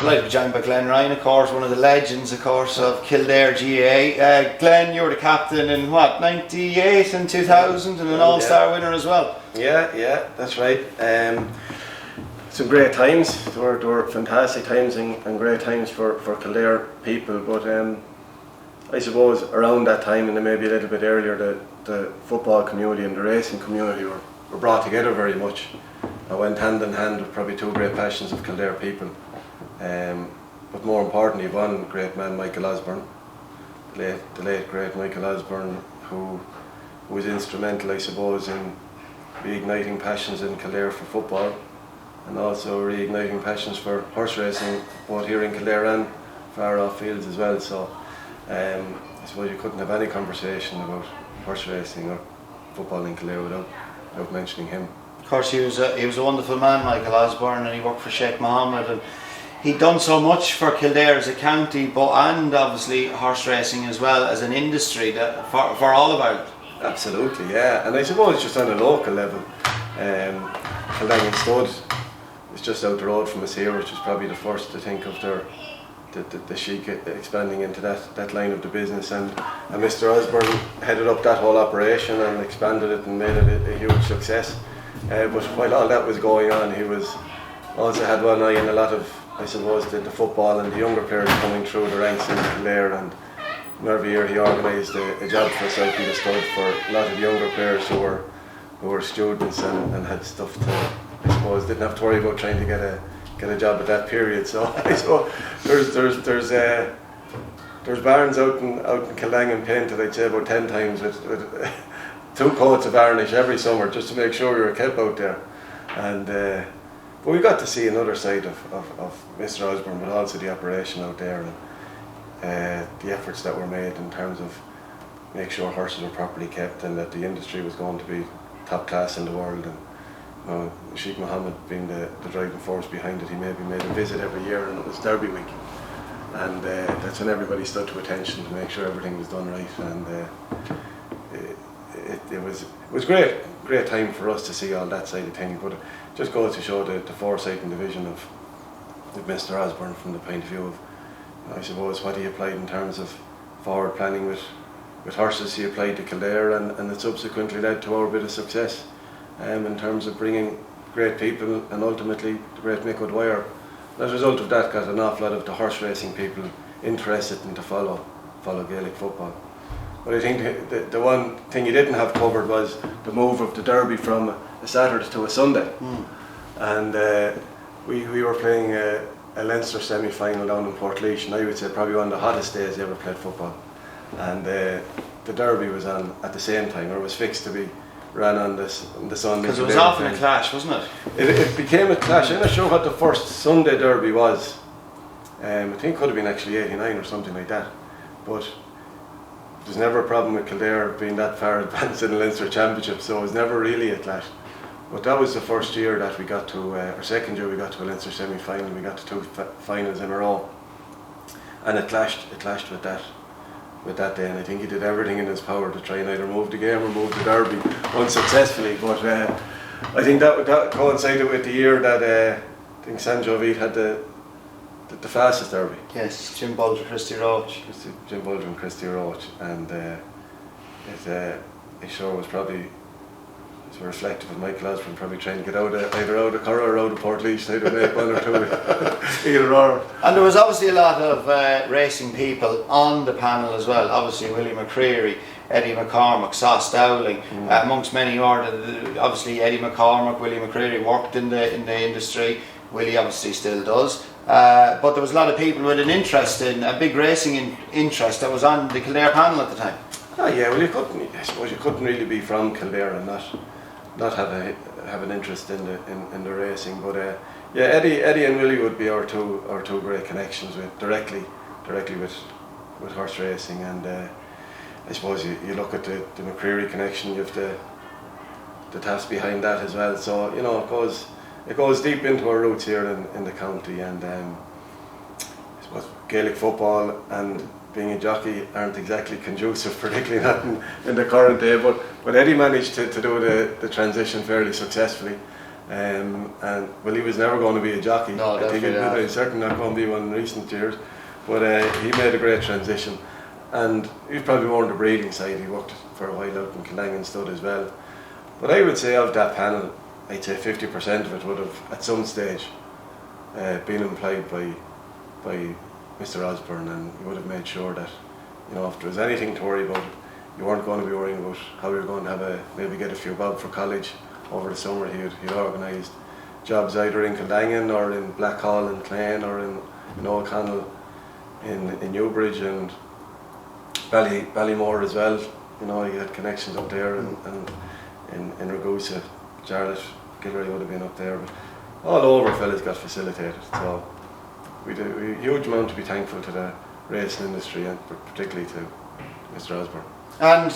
Delighted to be joined by Glen Ryan, of course, one of the legends, of course, of Kildare GAA. Glen, you were the captain in what, 98 and 2000, and an all-star winner as well. Yeah, that's right. Some great times. There were fantastic times and great times for Kildare people, but I suppose around that time, and then maybe a little bit earlier, the football community and the racing community were brought together very much. I went hand in hand with probably two great passions of Kildare people. But more importantly, one great man, Michael Osborne, the late great Michael Osborne, who was instrumental, I suppose, in reigniting passions in Kildare for football, and also reigniting passions for horse racing, both here in Kildare and far off fields as well. So I suppose you couldn't have any conversation about horse racing or football in Kildare without mentioning him. Of course, he was a wonderful man, Michael Osborne, and he worked for Sheikh Mohammed, and he'd done so much for Kildare as a county, and obviously horse racing as well as an industry for all of Ireland. Absolutely, yeah. And I suppose just on a local level, Kildare Stud is just out the road from us here, which is probably the first to think of the Sheikh expanding into that line of the business, and Mr. Osborne headed up that whole operation and expanded it and made it a huge success. But while all that was going on, he also had one eye on a lot of, I suppose, the football and the younger players coming through the ranks in Kildare, and every year he organised a job for South Kildare Stud for a lot of younger players who were students and had stuff to, I suppose, didn't have to worry about trying to get a job at that period. So there's barns out in Kildare painted, I'd say, about 10 times with 2 coats of varnish every summer just to make sure we were kept out there. And but we got to see another side of Mr. Osborne, but also the operation out there, and the efforts that were made in terms of make sure horses were properly kept and that the industry was going to be top class in the world. And Sheikh Mohammed being the driving force behind it, he maybe made a visit every year, and it was Derby week, and that's when everybody stood to attention to make sure everything was done right. And it was great time for us to see all that side of things, but it just goes to show the foresight and the vision of Mr. Osborne from the point of view of, I suppose, what he applied in terms of forward planning with horses. He applied to Kildare, and it subsequently led to our bit of success in terms of bringing great people, and ultimately the great Mick O'Dwyer, as a result of that, got an awful lot of the horse racing people interested in to follow Gaelic football. But I think the one thing you didn't have covered was the move of the Derby from a Saturday to a Sunday. And we were playing a Leinster semi-final down in Portlaoise, and I would say probably one of the hottest days I ever played football. And the Derby was on at the same time, or was fixed to be ran on the Sunday. Because it was often a clash, wasn't it? It became a clash. I'm not sure what the first Sunday Derby was. I think it could have been actually 89 or something like that. But there's never a problem with Kildare being that far advanced in the Leinster Championship, so it was never really a clash. But that was the first year that we got to, or second year we got to a Leinster semi-final. We got to 2 finals in a row, and it clashed with that day. And I think he did everything in his power to try and either move the game or move the Derby, unsuccessfully. But I think that coincided with the year that I think San Jovite had the fastest Derby. Yes, Jim Bolger, Christy Roach. Jim Bolger and Christy Roach, and it sure was probably reflective of Michael Osborne probably trying to get either out of Curragh or out of Portlaoise, either make one or two, either or. And there was obviously a lot of racing people on the panel as well. Obviously Willie McCreary, Eddie McCormack, Sauce Dowling, amongst many more. Obviously Eddie McCormack, Willie McCreary worked in the industry. Willie obviously still does. But there was a lot of people with an interest in a big racing interest that was on the Kildare panel at the time. Oh yeah, well I suppose you couldn't really be from Kildare and not have an interest in the racing. But yeah, Eddie and Willie would be our two great connections with directly with horse racing. And I suppose you look at the McCreary connection, you have the task behind that as well. So you know it goes deep into our roots here in the county, and I suppose Gaelic football and being a jockey aren't exactly conducive, particularly not in the current day. But Eddie managed to do the transition fairly successfully, And well, he was never going to be a jockey. No, I think he's certainly not going to be one in recent years. But he made a great transition, and he was probably more on the breeding side. He worked for a while out in Kildare and stud as well. But I would say of that panel, I'd say 50% of it would have at some stage been employed by Mr. Osborne, and he would have made sure that, you know, if there was anything to worry about, you weren't going to be worrying about how you were going to have maybe get a few bob for college over the summer. He'd organised jobs either in Kildare or in Blackhall and Clane or in O'Connell, in Newbridge and Ballymore as well. You know, he had connections up there, and in Ragusa, Jarlath, Kildare would have been up there, but all over fellas got facilitated. So we a huge amount to be thankful to the racing industry, and particularly to Mr. Osborne. And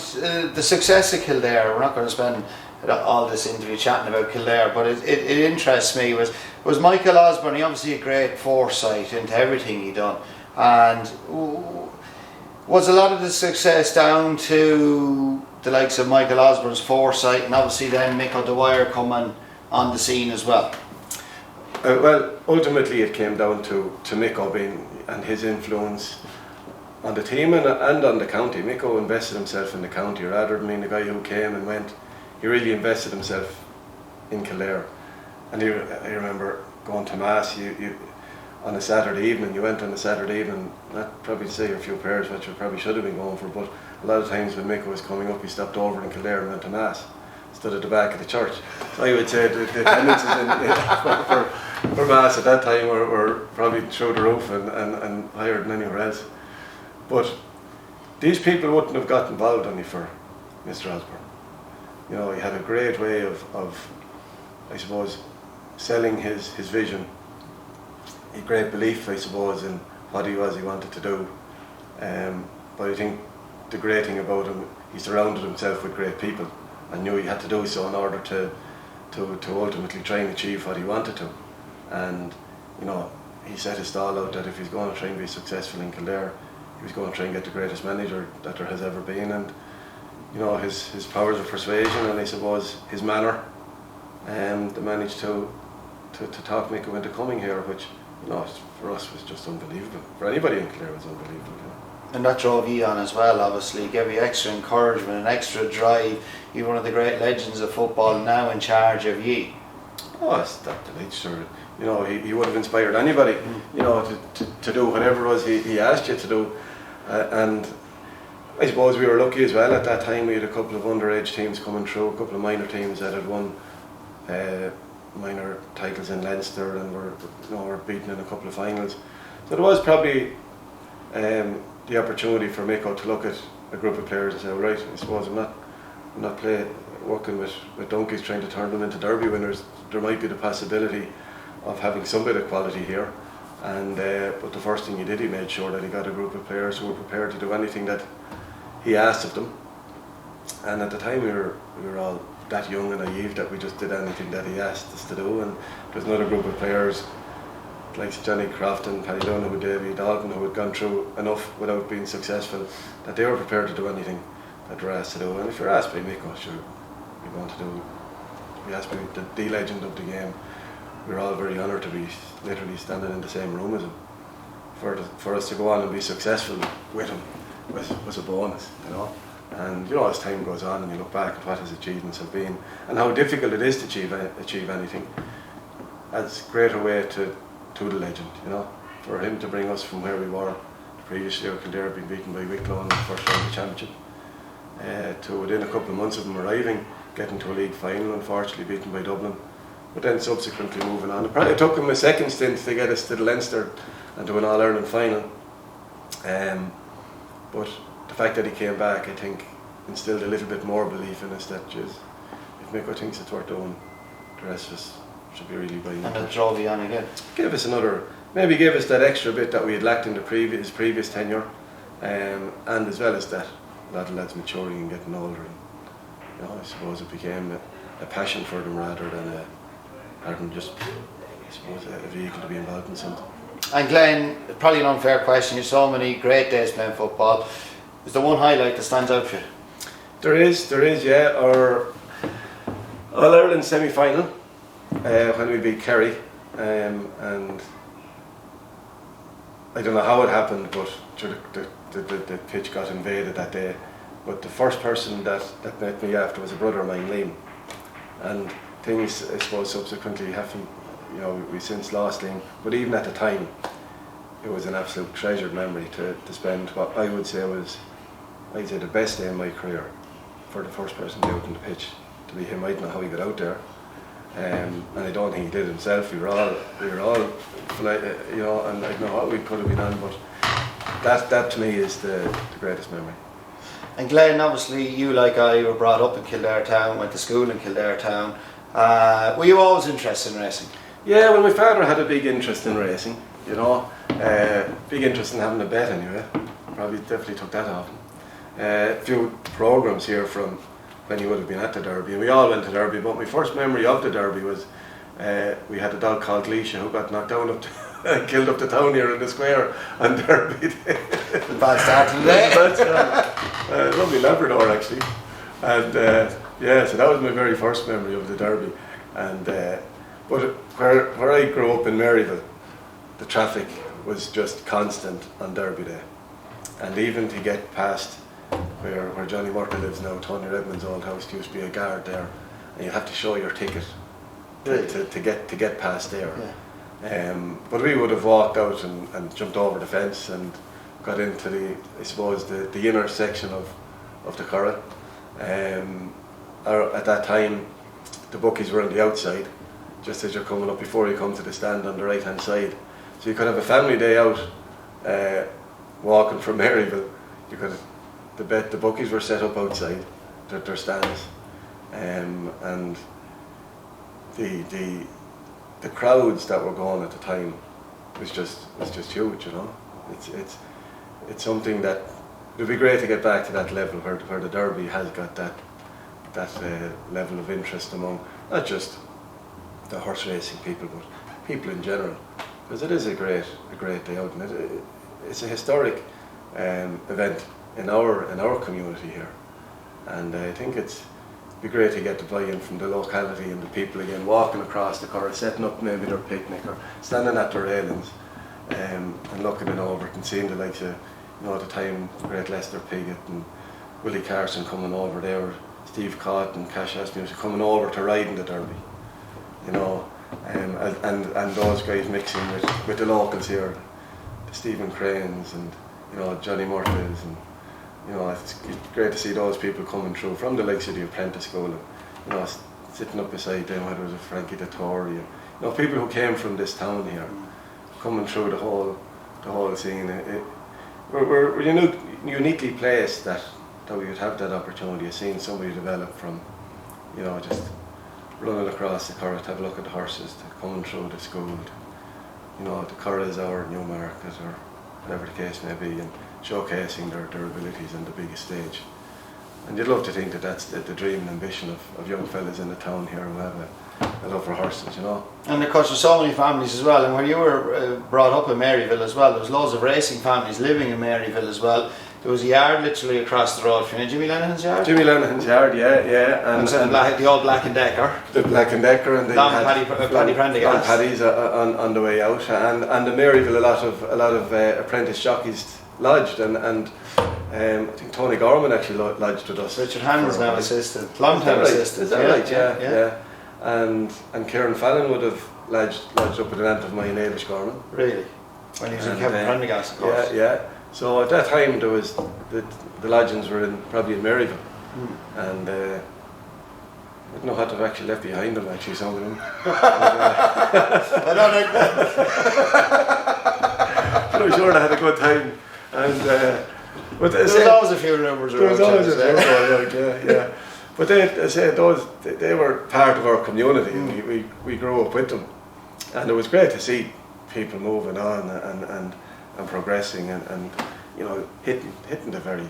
the success of Kildare, we're not going to spend all this interview chatting about Kildare, but it interests me, was Michael Osborne. He obviously had great foresight into everything he done, and was a lot of the success down to the likes of Michael Osborne's foresight, and obviously then Mick O'Dwyer coming on the scene as well? Well, ultimately it came down to Mick O'Bean and his influence on the team and on the county. Mick O invested himself in the county rather than being the guy who came and went. He really invested himself in Kildare. And I remember going to Mass on a Saturday evening. You went on a Saturday evening, not probably to say a few prayers, which you probably should have been going for, but a lot of times when Mick was coming up, he stopped over in Kildare and went to Mass. Stood at the back of the church. So I would say the attendances for Mass at that time were probably through the roof and higher than anywhere else. But these people wouldn't have got involved only for Mr. Osborne. You know, he had a great way of I suppose, selling his vision. He had great belief, I suppose, in what he wanted to do. But I think the great thing about him, he surrounded himself with great people and knew he had to do so in order to ultimately try and achieve what he wanted to. And, you know, he set his stall out that if he's going to try and be successful in Kildare, he was going to try and get the greatest manager that there has ever been. And, you know, his powers of persuasion and I suppose his manner, they managed to talk Mick into coming here, which, you know, for us was just unbelievable. For anybody in Kildare, it was unbelievable. You know. And that drove you on as well, obviously, gave you extra encouragement and extra drive. You're one of the great legends of football now in charge of ye. Oh, it's that delight, sure. You know, he would have inspired anybody, you know, to do whatever it was he asked you to do. And I suppose we were lucky as well at that time. We had a couple of underage teams coming through, a couple of minor teams that had won minor titles in Leinster and were beaten in a couple of finals. So there was probably the opportunity for Miko to look at a group of players and say, right, I suppose I'm not working with donkeys trying to turn them into derby winners. There might be the possibility of having some bit of quality here. And but the first thing he did, he made sure that he got a group of players who were prepared to do anything that he asked of them. And at the time we were all that young and naive that we just did anything that he asked us to do. And there's another group of players like Johnny Crofton, Paddy Dunn, Davy Dalton, who had gone through enough without being successful that they were prepared to do anything that they were asked to do. And if you're asked by Miko, sure, we want to do. We asked by the legend of the game. We were all very honoured to be literally standing in the same room as him. For us to go on and be successful with him was a bonus, you know. And you know, as time goes on and you look back at what his achievements have been and how difficult it is to achieve anything, adds greater weight to the legend, you know. For him to bring us from where we were the previous year, Kildare being beaten by Wicklow in the first round of the championship, to within a couple of months of him arriving, getting to a league final, unfortunately beaten by Dublin, but then subsequently moving on. It probably took him a second stint to get us to the Leinster and to an All-Ireland final. But the fact that he came back, I think, instilled a little bit more belief in us that just, if Miko thinks it's worth doing, the rest of us should be really buying and it. it drove you on again. Give us that extra bit that we had lacked in his previous tenure, and as well as that, a lot of lads maturing and getting older. And, you know, I suppose it became a passion for them rather than just, I suppose, a vehicle to be involved in something. And Glenn, probably an unfair question, you saw many great days playing football. Is there one highlight that stands out for you? There is, yeah. Our All-Ireland semi-final when we beat Kerry, and I don't know how it happened, but the pitch got invaded that day. But the first person that met me after was a brother of mine, Liam, and things I suppose subsequently happened. You know, we since lost Liam, but even at the time, it was an absolute treasured memory to spend what I would say was, I'd say, the best day in my career, for the first person to be out on the pitch, to be him. I don't know how he got out there, and I don't think he did himself. We were all, you know, and I don't know what we could have been on, but that to me is the greatest memory. And Glenn, obviously you, like I, were brought up in Kildare Town, went to school in Kildare Town. Were you always interested in racing? Yeah, well, my father had a big interest in racing, you know, big interest in having a bet anyway. Definitely took that off him. A few programs here from when he would have been at the Derby, and we all went to Derby, but my first memory of the Derby was we had a dog called Leisha who got knocked down killed up the town here in the square on Derby Day. The bad start to the day. Lovely Labrador actually, and yeah, so that was my very first memory of the Derby. And but where I grew up in Maryville, the traffic was just constant on Derby Day, and even to get past where Johnny Murphy lives now, Tony Redmond's old house, there used to be a guard there, and you have to show your ticket to get past there. Yeah. But we would have walked out and jumped over the fence and got into I suppose the inner section of the Curragh. At that time, the bookies were on the outside, just as you're coming up before you come to the stand on the right hand side. So you could have a family day out walking from Maryville. You could the bookies were set up outside their stands, and the crowds that were going at the time was just huge, you know. It's something that it would be great to get back to that level where the Derby has got that level of interest among not just the horse racing people, but people in general, because it is a great day out, and it's a historic event in our community here, and I think it'd be great to get the buy-in from the locality and the people again, walking across the Curragh, setting up maybe their picnic or standing at their railings and looking it over and seeing the likes of, you know, at the time, great Lester Piggott and Willie Carson coming over there, Steve Cott and Cash Asmussen coming over to ride in the Derby, you know, and those guys mixing with the locals here, the Stephen Cranes and, you know, Johnny Murphys, and you know, it's great to see those people coming through from the likes of the apprentice school, and, you know, sitting up beside them, whether it was a Frankie Dettori, and, you know, people who came from this town here, coming through the whole scene. We're uniquely placed that we would have that opportunity of seeing somebody develop from, you know, just running across the Curragh to have a look at the horses, to coming through the school, you know, the Curragh is our Newmarket or whatever the case may be, and showcasing their abilities on the biggest stage. And you'd love to think that that's the dream and ambition of young fellas in the town here who have a love for horses, you know. And of course there's so many families as well, and when you were brought up in Maryville as well, there was loads of racing families living in Maryville as well. There was a yard literally across the road from you, Jimmy Lenihan's yard? Jimmy Lenihan's yard, yeah. And the old Black and Decker. The Black and Decker, and long Paddy Prendergast. Paddy's on the way out, and the Maryville a lot of apprentice jockeys lodged, and I think Tony Gorman actually lodged with us. Richard Hammond's now assistant, long time assistant. Is that right? Yeah. And Kieran Fallon would have lodged up with an aunt of mine, Ailish Gorman. Really? When he was in Kevin Prendergast, of course. Yeah. So at that time there was the lodgings were probably in Maryville, and I don't know what they've actually left behind them. Actually, some of them. I don't think that. But I'm sure they had a good time, and but there was always a few rumours around. There was always a few around, yeah. But they were part of our community, and we grew up with them, and it was great to see people moving on and progressing and you know, hitting the very,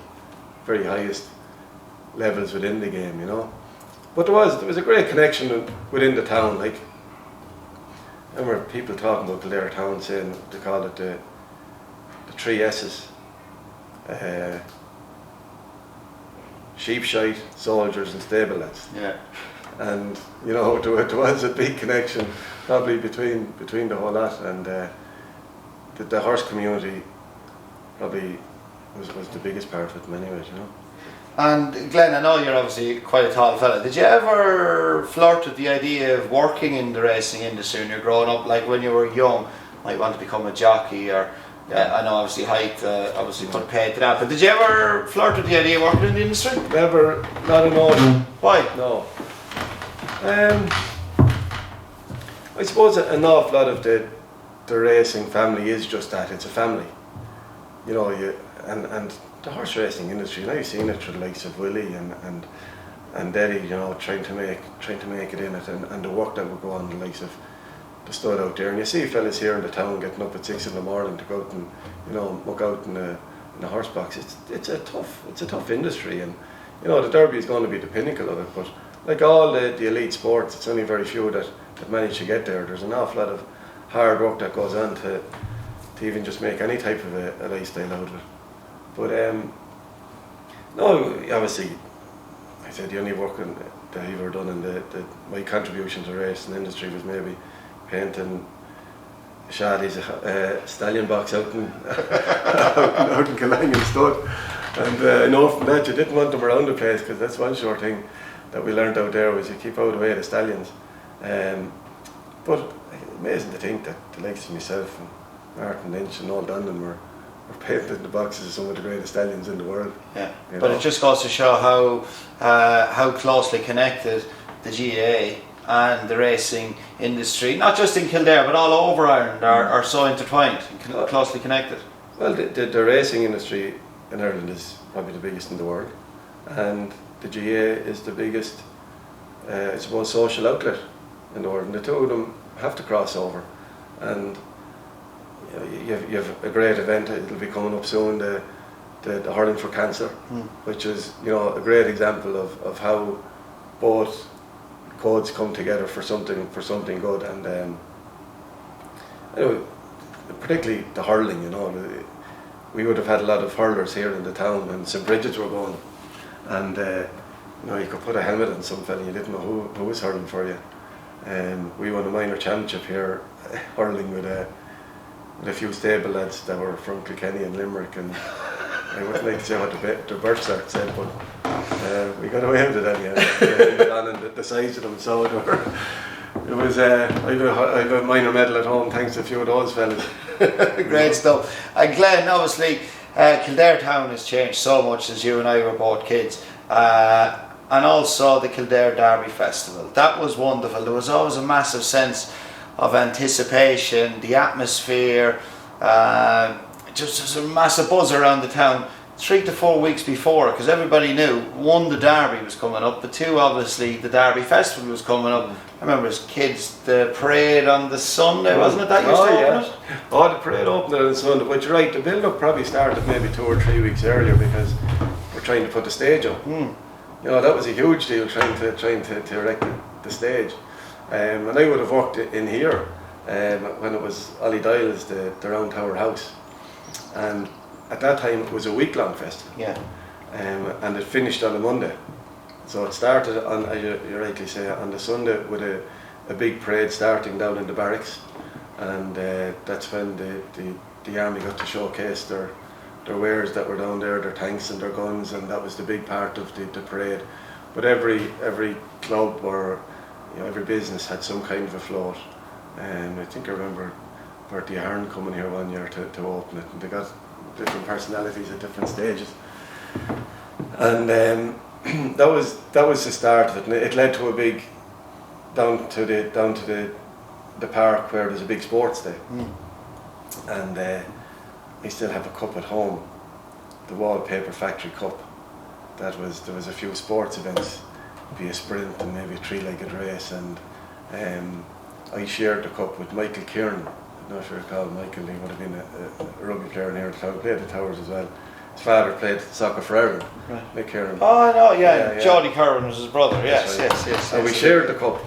very highest levels within the game, you know. But there was a great connection within the town. Like, I remember people talking about Kildare town, saying they called it the three S's: sheep shite, soldiers, and stable lads. Yeah. and you know there was a big connection probably between the whole lot, and the horse community probably was the biggest part of it in many ways, you know. And Glenn, I know you're obviously quite a tall fella. Did you ever flirt with the idea of working in the racing industry when you're growing up? Like when you were young, might want to become a jockey, or I know obviously height obviously put paid to that. But did you ever flirt with the idea of working in the industry? Never, not at all. Why? No. I suppose an awful lot of the racing family is just that. It's a family. You know, and the horse racing industry, and I've seen it through the likes of Willie and Eddie, you know, trying to make it in it, and the work that would go on, the likes of the stud out there. And you see fellas here in the town getting up at 6 in the morning to go out and, you know, muck out in a horse box. It's a tough industry, and you know the Derby is going to be the pinnacle of it. But like all the elite sports, it's only very few that manage to get there. There's an awful lot of hard work that goes on to even just make any type of a lifestyle out of it. But no, obviously, I said the only work that I've ever done in my contribution to the racing industry was maybe painting Shaddy's stallion box out in Kildare stud. And I know from that you didn't want them around the place, because that's one sure thing that we learned out there, was you keep out of the way of the stallions. But amazing to think that the likes of myself and Martin Lynch and all Dundon were painted the boxes of some of the greatest stallions in the world. Yeah, but it just goes to show how closely connected the GAA and the racing industry, not just in Kildare but all over Ireland, are so intertwined and closely connected. Well, the racing industry in Ireland is probably the biggest in the world, and the GAA is the biggest, I suppose, social outlet in the world, and the two of them have to cross over. And you have a great event. It'll be coming up soon, the Hurling for Cancer, which is, you know, a great example of how both codes come together for something good. And anyway, particularly the hurling, you know, we would have had a lot of hurlers here in the town when St. Bridget's were going, and you know, you could put a helmet on some fella, you didn't know who was hurling for you. We won a minor championship here hurling with a few stable lads that were from Kilkenny and Limerick, and I wouldn't like to say what the birth cert said, but we got away with it anyhow. And the size of them, so it was. I have a minor medal at home thanks to a few of those fellas. Great stuff. And Glenn, obviously, Kildare town has changed so much since you and I were both kids. And also the Kildare Derby Festival. That was wonderful. There was always a massive sense of anticipation, the atmosphere, just a massive buzz around the town 3 to 4 weeks before, because everybody knew, one, the Derby was coming up, but two, obviously the Derby Festival was coming up. I remember as kids, the parade on the Sunday, wasn't it, that used to open it? Oh, the parade opened on Sunday, but you're right, the build-up probably started maybe 2 or 3 weeks earlier, because we're trying to put the stage up. You know, that was a huge deal, trying to erect the stage. And I would have worked in here when it was Ollie Dial's, the Round Tower House, and at that time it was a week-long festival. Yeah. And it finished on a Monday, so it started on, as you rightly say, on the Sunday with a big parade starting down in the barracks, and that's when the army got to showcase their wares that were down there, their tanks and their guns, and that was the big part of the parade. But every club or, you know, every business had some kind of a float. I think I remember Bertie Ahern coming here one year to open it, and they got different personalities at different stages. And that was the start of it, and it led to a big down to the park where there's a big sports day. And I still have a cup at home, the Wallpaper Factory Cup. There was a few sports events, be a sprint and maybe a 3-legged race, and I shared the cup with Michael Kieran. I'm not sure if you recall Michael. He would have been a rugby player in here at the town. He played at the Towers as well. His father played soccer for Ireland. Right. Mick Kieran. Oh no, yeah. Jody Curran was his brother. Yes, right. yes. And we shared the cup.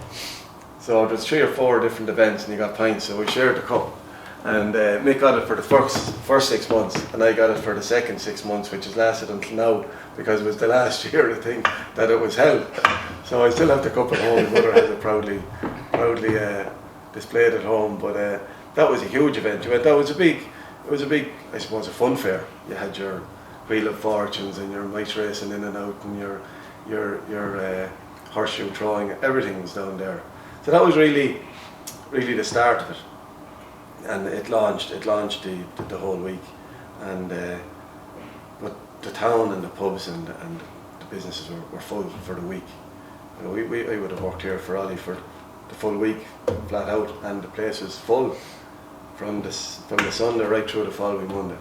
So there's 3 or 4 different events, and you got pints. So we shared the cup, And Mick got it for the first 6 months, and I got it for the second 6 months, which has lasted until now, because it was the last year, I think, that it was held. So I still have the cup at home. My mother has it proudly displayed at home. But that was a huge event. It was a big, I suppose, a fun fair. You had your Wheel of Fortunes and your mice racing in and out, and your horseshoe throwing. Everything was down there. So that was really the start of it. And it launched the whole week, and but the town and the pubs and the businesses were full for the week. You know, I would have worked here for Ollie for the full week, flat out, and the place was full from the Sunday right through the following Monday.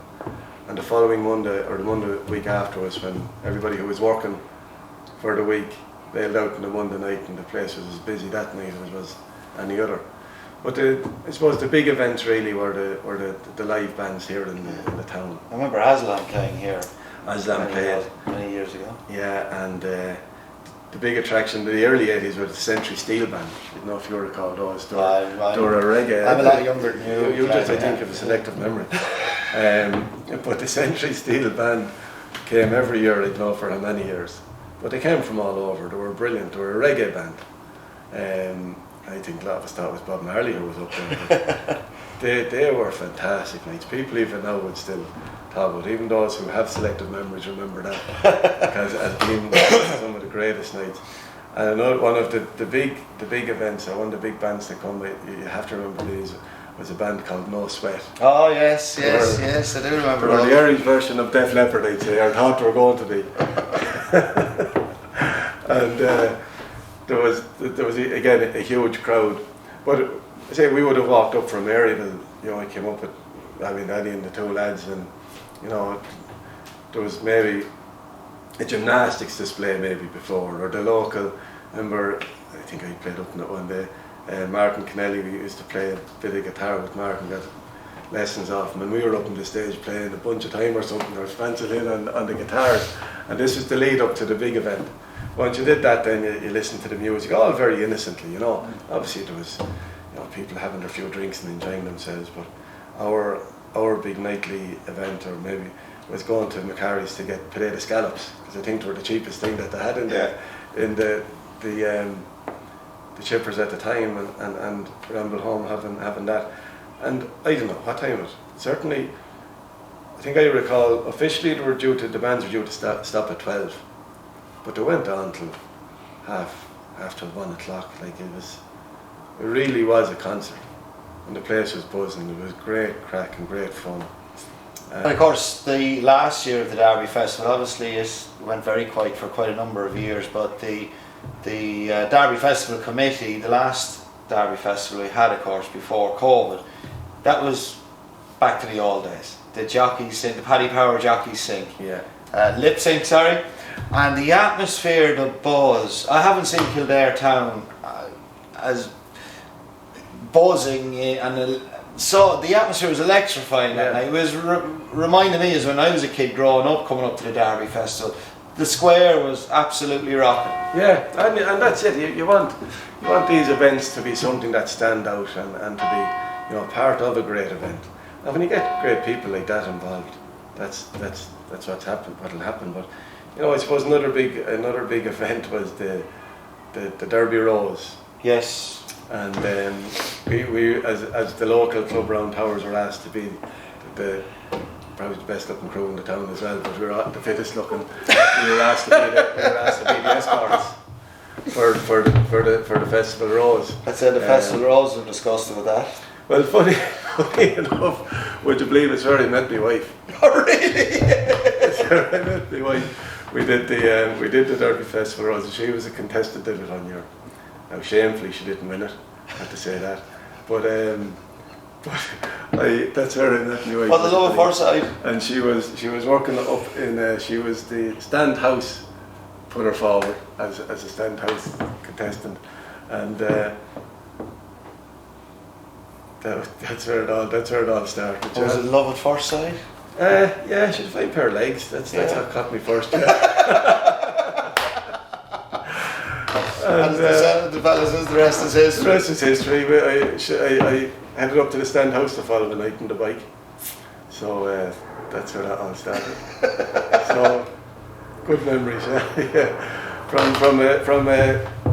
And the following Monday, or the Monday week afterwards, when everybody who was working for the week bailed out on the Monday night, and the place was as busy that night as it was any other. But I suppose the big events really were the live bands here in the town. I remember Aslan playing here. Aslan played many years ago. Yeah, and the big attraction in the early 80s was the Century Steel Band. I don't know if you recall those. They were a reggae. I'm a lot younger than you. You just, I think, have a selective memory. But the Century Steel Band came every year, I don't know for how many years. But they came from all over. They were brilliant. They were a reggae band. I think a lot of us thought it was Bob Marley who was up there. They were fantastic nights. People even now would still talk about it. Even those who have selective memories remember that, because as being some of the greatest nights. And another one of the big events, or one of the big bands that come, you have to remember these, was a band called No Sweat. Oh yes, I do remember that. The Irish version of Def Leppard, I'd say, or thought they were going to be. And there was again a huge crowd, but I say we would have walked up from Maryville. You know, I came up with Eddie and the two lads, and you know, there was maybe a gymnastics display maybe before, or the local. Remember, I think I played up in it one day. Martin Kennelly, we used to play a bit of guitar with Martin, got lessons off him, and we were up on the stage playing a bunch of time or something, or fancied in on the guitars, and this was the lead up to the big event. Once you did that, then you listened to the music, all very innocently, you know. Obviously there was, you know, people having their few drinks and enjoying themselves, but our big nightly event, or maybe, was going to Macari's to get potato scallops, because I think they were the cheapest thing that they had in the chippers at the time, and ramble home having that. And I don't know what time it was. Certainly, I think I recall officially the bands were due to stop at 12, but they went on till half till 1 o'clock. Like it really was a concert, and the place was buzzing. It was great crack and great fun. And of course, the last year of the Derby Festival, obviously it went very quiet for quite a number of years, but the Derby Festival committee, the last Derby Festival we had, of course, before COVID, that was back to the old days. The jockeys sing, the Paddy Power jockeys sing. Yeah. Lip sync, sorry. And the atmosphere, the buzz. I haven't seen Kildare town as buzzing, and so the atmosphere was electrifying that night. It was reminding me as when I was a kid growing up, coming up to the Derby Festival. The square was absolutely rocking. Yeah, and that's it. You want these events to be something that stand out and to be, you know, part of a great event. And when you get great people like that involved, that's what'll happen. But you know, I suppose another big event was the Derby Rose. Yes. And we as the local club round Towers were asked to be probably the best looking crew in the town as well, but we were the fittest looking. We were asked to be the escorts for the Festival Rose. I'd say the Festival Rose was disgusted with that. Well, funny enough, would you believe it's where I met my wife? Oh really? It's where I met my wife. We did the Derby Festival Rose, and she was a contestant in it on year. Now shamefully she didn't win it, I have to say that. But that's where I met my wife. Well, the love of foresight. And she was working up in she was the stand house, put her forward as a stand house contestant, and that's where it all started. Was it love at first sight? Yeah, she had a fine pair of legs. That's what caught me first. Yeah. And the fellas says the rest is history. The rest is history. I headed up to the stand house the following night on the bike. So that's where that all started. So good memories, yeah. From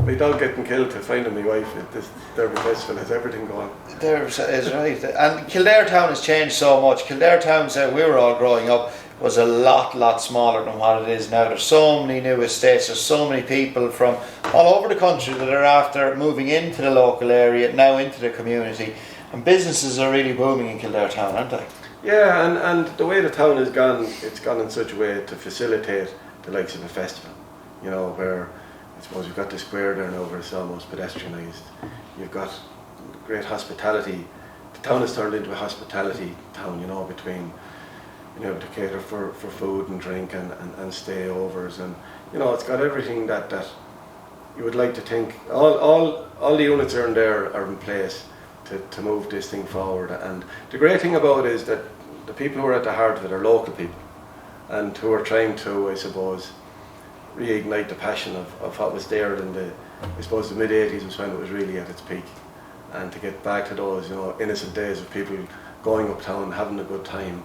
my dog getting killed to finding my wife at this Derby Festival has everything going. There is right. And Kildare Town has changed so much. Kildare Town, when we were all growing up, was a lot smaller than what it is now. There's so many new estates, there's so many people from all over the country that are after moving into the local area, now into the community. And businesses are really booming in Kildare Town, aren't they? Yeah, and the way the town has gone, it's gone in such a way to facilitate the likes of a festival. You know, where I suppose you've got the square there now where it's almost pedestrianised. You've got great hospitality. The town has turned into a hospitality town, you know, between, you know, to cater for food and drink and stayovers, and you know, it's got everything that you would like to think. All the units are in there are in place to move this thing forward. And the great thing about it is that the people who are at the heart of it are local people, and who are trying to, I suppose, reignite the passion of what was there in the, I suppose, the mid-80s was when it was really at its peak, and to get back to those, you know, innocent days of people going uptown, having a good time,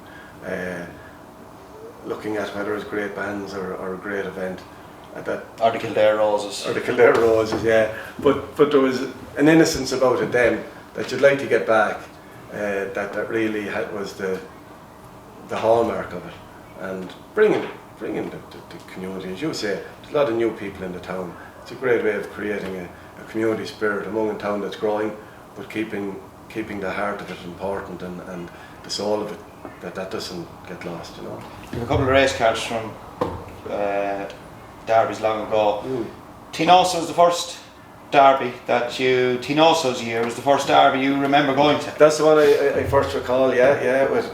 looking at whether it's great bands or a great event at that, or the Kildare Roses. Or the Kildare Roses, yeah. But there was an innocence about it then that you'd like to get back. That really was the hallmark of it, and bringing the community, as you say. There's a lot of new people in the town. It's a great way of creating a community spirit among a town that's growing, but keeping the heart of it important, and the soul of it, that doesn't get lost, you know. You have a couple of race cars from derbies long ago. Tinoso was the first derby that you, Tinoso's year was the first derby you remember going to. That's the one I first recall, yeah, with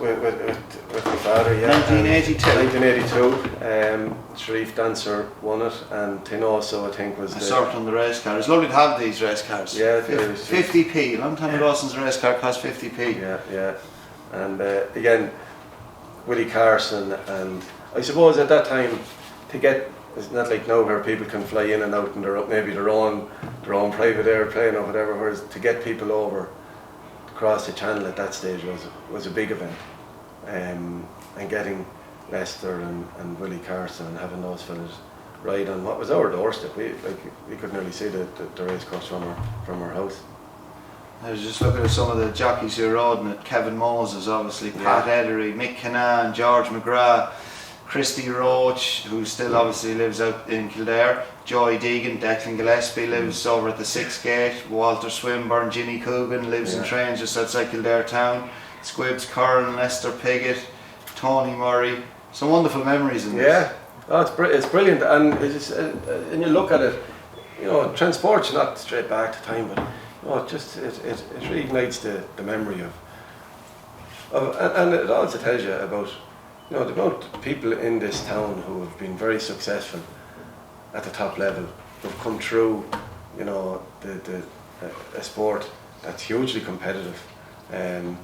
my father, yeah. 1982. Sharif Dancer won it, and Tinoso, I think, was I saw it on the race car. It's lovely to have these race cars. Yeah, it is. 50p, a long time ago since a race car cost 50p. Yeah. And again, Willie Carson, and I suppose at that time, to get, it's not like now where people can fly in and out in their own private airplane or whatever, whereas to get people over across the channel at that stage was a big event. And getting Lester and Willie Carson and having those fellas ride on what was our doorstep. We could nearly see the race course from our house. I was just looking at some of the jockeys who rode in it. Kevin Moses, obviously, Pat Edery, Mick Canaan, George McGrath, Christy Roach, who still obviously lives out in Kildare, Joy Deegan, Declan Gillespie lives over at the Sixth Gate, Walter Swinburne, Jimmy Coogan lives in trains just outside Kildare town, Squibs Curran, Lester Piggott, Tony Murray. Some wonderful memories in this. Yeah, it's brilliant, and and you look at it, you know, transport's not straight back to time, but you know, it reignites the memory of and it also tells you about, you know, the amount of people in this town who have been very successful at the top level, who've come through, you know, a sport that's hugely competitive, and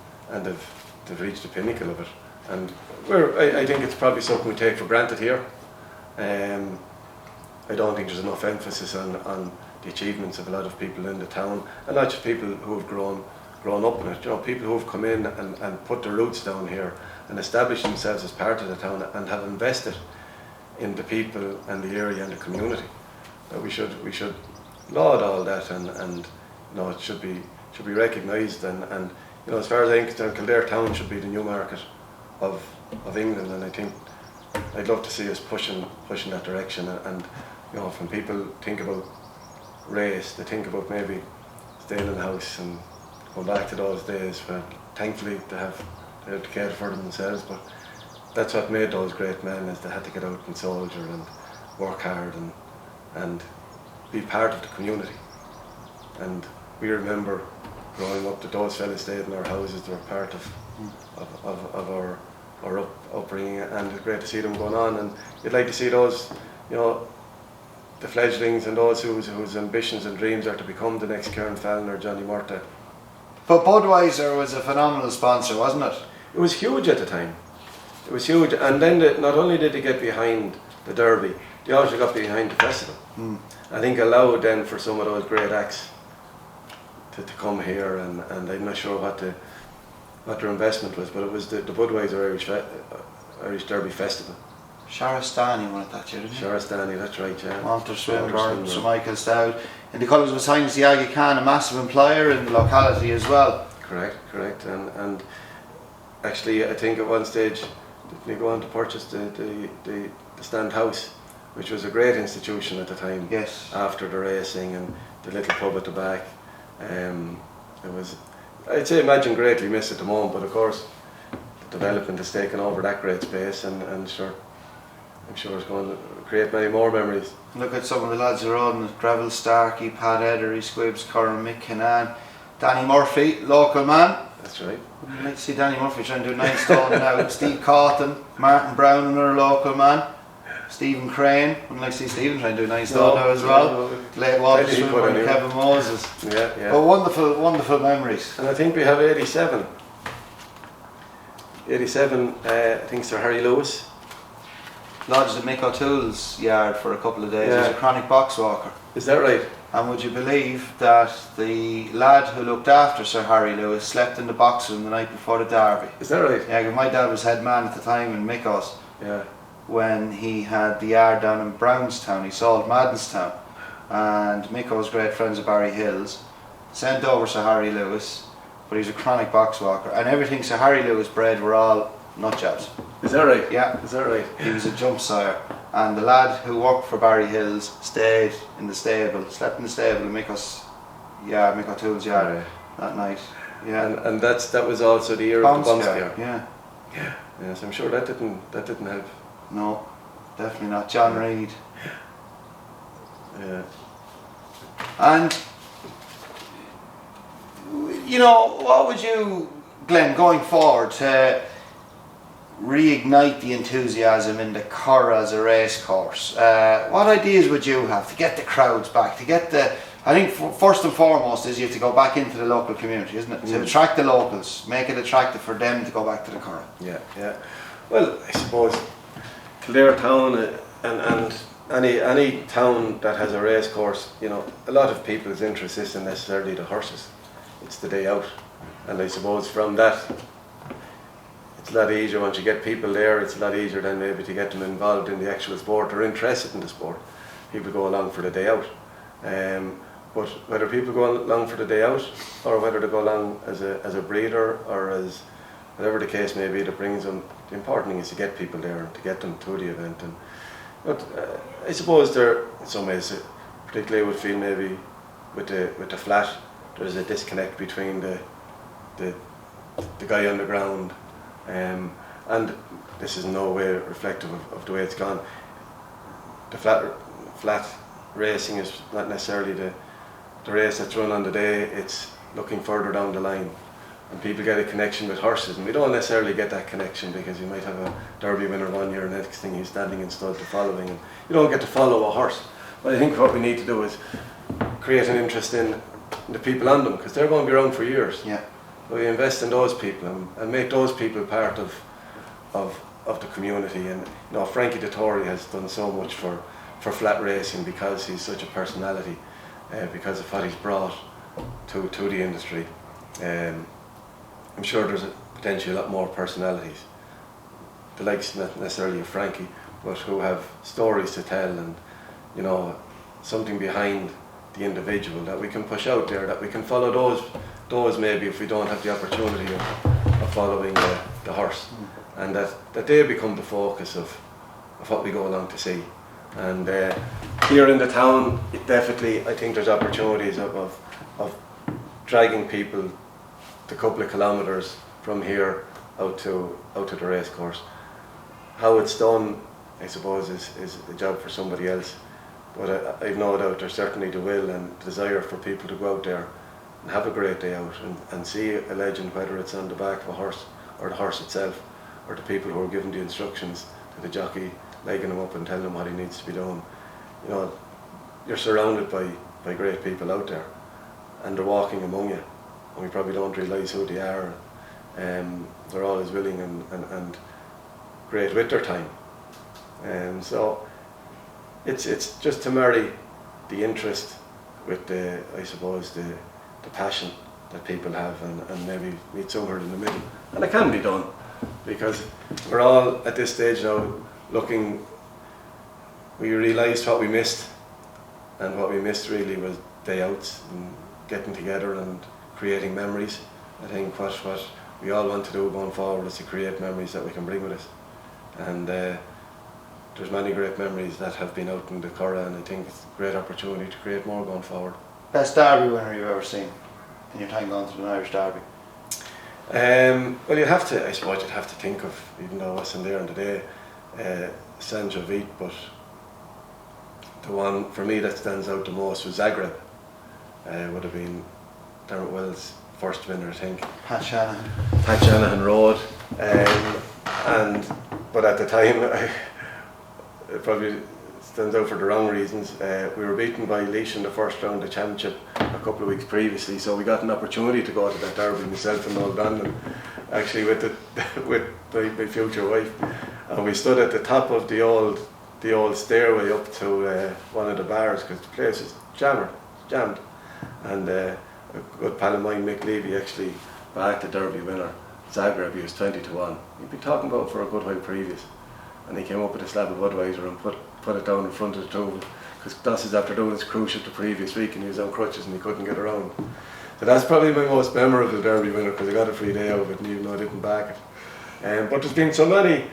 they've reached the pinnacle of it. And I think it's probably something we take for granted here. I don't think there's enough emphasis on the achievements of a lot of people in the town, and not just people who have grown up in it. You know, people who have come in and put their roots down here and established themselves as part of the town and have invested in the people and the area and the community. That we should laud all that, and you know, it should be recognised, and you know, as far as I think, Kildare town should be the new market of England, and I think I'd love to see us pushing that direction. And you know, when people think about race, they think about maybe staying in the house and going back to those days where thankfully they had to care for themselves, but that's what made those great men, is they had to get out and soldier and work hard and be part of the community. And we remember growing up that those fellas stayed in our houses. They were part of our upbringing, and it's great to see them going on. And you'd like to see those, you know, the fledglings and those whose ambitions and dreams are to become the next Kieran Fallon or Johnny Murtagh. But Budweiser was a phenomenal sponsor, wasn't it? It was huge at the time. It was huge, and then not only did they get behind the Derby, they also got behind the festival. I think allowed then for some of those great acts to come here, and I'm not sure what their investment was, but it was the Budweiser Irish Derby Festival. Sharastani won it that year, didn't he? Sharastani, that's right, yeah. Walter Swinburne, Sir Michael Stout. In the colours was Heinz the Aggie Khan, a massive employer in the locality as well. Correct. And actually, I think at one stage, didn't he go on to purchase the Stand House, which was a great institution at the time. Yes. After the racing and the little pub at the back. It was, I'd say, imagine greatly missed at the moment, but of course, the development has taken over that great space, and sure, I'm sure it's going to create many more memories. Look at some of the lads who are on it: Gravel Starkey, Pat Edery, Squibbs, Curragh, Mick Kinnan, Danny Murphy, local man. That's right. I'd like to see Danny Murphy trying to do 9 stone now. Steve Cawthon, Martin Brown, another local man. Stephen Crane, I'd like to see Stephen trying to do 9 stone now as well. Late Walter Swinburne and Kevin Moses. Yeah. But wonderful memories. And I think we have 87. 87, I think Sir Harry Lewis. Lodged at Mick O'Toole's yard for a couple of days. Yeah. He was a chronic box walker. Is that right? And would you believe that the lad who looked after Sir Harry Lewis slept in the box room the night before the Derby? Is that right? Yeah, 'cause my dad was head man at the time in Mickos Yeah. when he had the yard down in Brownstown. He sold Maddenstown, and Micko was great friends of Barry Hills. Sent over Sir Harry Lewis, but he's a chronic box walker, and everything Sir Harry Lewis bred were all nut jobs. Is that right? Yeah. Is that right? He was a jump sire, and the lad who worked for Barry Hills stayed in the stable, slept in the stable in Mickos yard, Mick O'Toole's yard that night. Yeah. And that was also the era of the bomb scare. Yeah. Yes, I'm sure that didn't help. No, definitely not. John Reid. Yeah. And you know, what would you, Glenn, going forward to reignite the enthusiasm in the Curragh as a race course? What ideas would you have to get the crowds back? To get the, I think first and foremost is you have to go back into the local community, isn't it? To attract the locals, make it attractive for them to go back to the Curragh. Yeah. Well, I suppose Kildare town and any town that has a race course, you know, a lot of people's interest isn't necessarily the horses. It's the day out, and I suppose from that, it's a lot easier once you get people there. It's a lot easier then maybe to get them involved in the actual sport or interested in the sport. People go along for the day out, but whether people go along for the day out or whether they go along as a breeder or as whatever the case may be that brings them, the important thing is to get people there and to get them to the event. And but I suppose there, in some ways, particularly I would feel maybe with the flat, there's a disconnect between the guy on the ground, and this is in no way reflective of the way it's gone. The flat racing is not necessarily the race that's run on the day. It's looking further down the line, and people get a connection with horses, and we don't necessarily get that connection because you might have a Derby winner one year and the next thing he's standing in stud the following, and you don't get to follow a horse. But I think what we need to do is create an interest in the people on them, because they're going to be around for years. Yeah. So we invest in those people and make those people part of the community. And you know, Frankie Dettori has done so much for flat racing because he's such a personality, because of what he's brought to the industry. I'm sure there's potentially a lot more personalities, the likes not necessarily of Frankie, but who have stories to tell and, you know, something behind the individual that we can push out there, that we can follow those maybe if we don't have the opportunity of following the horse, and that they become the focus of what we go along to see. And here in the town, definitely I think there's opportunities of dragging people the couple of kilometres from here out to the race course. How it's done, I suppose, is a job for somebody else. But I've no doubt there's certainly the will and desire for people to go out there and have a great day out and see a legend, whether it's on the back of a horse or the horse itself, or the people who are giving the instructions to the jockey, legging him up and telling him what he needs to be doing. You know, you're surrounded by great people out there, and they're walking among you, and we probably don't realise who they are. They're always willing and great with their time. So it's just to marry the interest, with the, I suppose, the passion that people have, and maybe meet somewhere in the middle. And it can be done, because we're all at this stage now looking, we realised what we missed, and what we missed really was day outs and getting together and creating memories. I think what we all want to do going forward is to create memories that we can bring with us. And there's many great memories that have been out in the Curragh, and I think it's a great opportunity to create more going forward. Best derby winner you've ever seen in your time going to an Irish derby? Well, I suppose you'd have to think of, even though I wasn't there on the day, Sanjavit, but the one for me that stands out the most was Zagreb. Would have been Dermot Wells' first winner, I think. Pat Shanahan. Pat Shanahan rode, but at the time, it probably stands out for the wrong reasons. We were beaten by Laois in the first round of the championship a couple of weeks previously, so we got an opportunity to go to that derby, myself and Noel Brandon, actually with my future wife, and we stood at the top of the old stairway up to one of the bars, because the place was jammed, and a good pal of mine, Mick Levy, actually backed the derby winner, Zagreb. He was 20-1. He'd been talking about it for a good while previous, and he came up with a slab of Budweiser and put it down in front of the two of them, because Doss is after doing his cruise ship the previous week and he was on crutches and he couldn't get around. So that's probably my most memorable derby winner, because I got a free day out of it, and even though I didn't back it. But there's been so many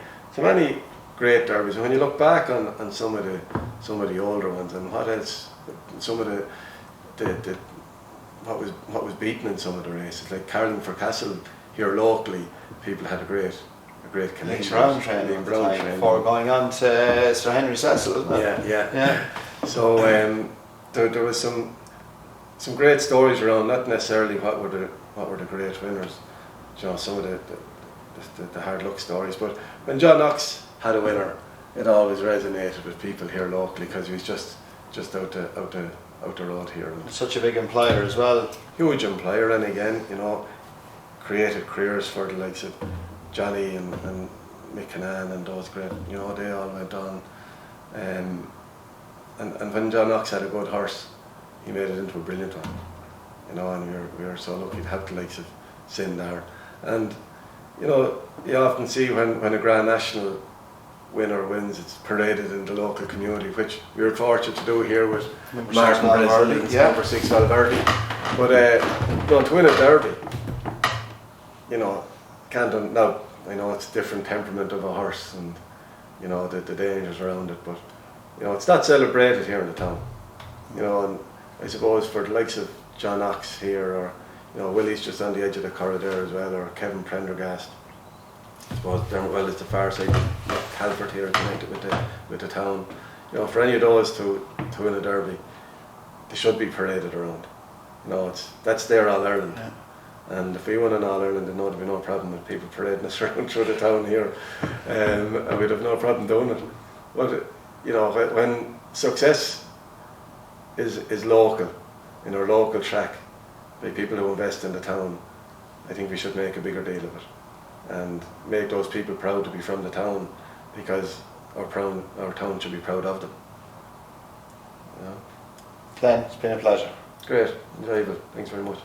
great derbies, and when you look back on some of the older ones, and what else, some of the what was beaten in some of the races, like Carlingford Castle here locally, people had a great connection. Brown training before going on to Sir Henry Cecil, isn't it? Yeah. So there was some great stories around, not necessarily what were the great winners, you know, some of the hard luck stories, but when John Knox had a winner, it always resonated with people here locally, because he was just out the road here. And such a big employer as well. Huge employer, and again, you know, created careers for the likes of Johnny and Mick Canaan and those great, you know, they all went on. And when John Knox had a good horse, he made it into a brilliant one. You know, and we were so lucky to have the likes of Sindar. And you know, you often see when a Grand National winner wins, it's paraded in the local community, which we were fortunate to do here with Martin Brazil and number 6 Valverde. But you know, to win a derby, you know, now I know it's a different temperament of a horse, and you know the dangers around it, but you know, it's not celebrated here in the town. You know, and I suppose for the likes of John Knox here, or you know, Willie's just on the edge of the Curragh there as well, or Kevin Prendergast. I suppose Dermot Well is the far side, Halford here connected with the town. You know, for any of those to win a derby, they should be paraded around. You know, that's their All Ireland. Yeah. And if we won an All Ireland, I know there'd be no problem with people parading us around through the town here, and we'd have no problem doing it. But you know, when success is local, in our local track, by people who invest in the town, I think we should make a bigger deal of it, and make those people proud to be from the town, because our town should be proud of them. You know? Glenn, it's been a pleasure. Great, enjoyable. Thanks very much.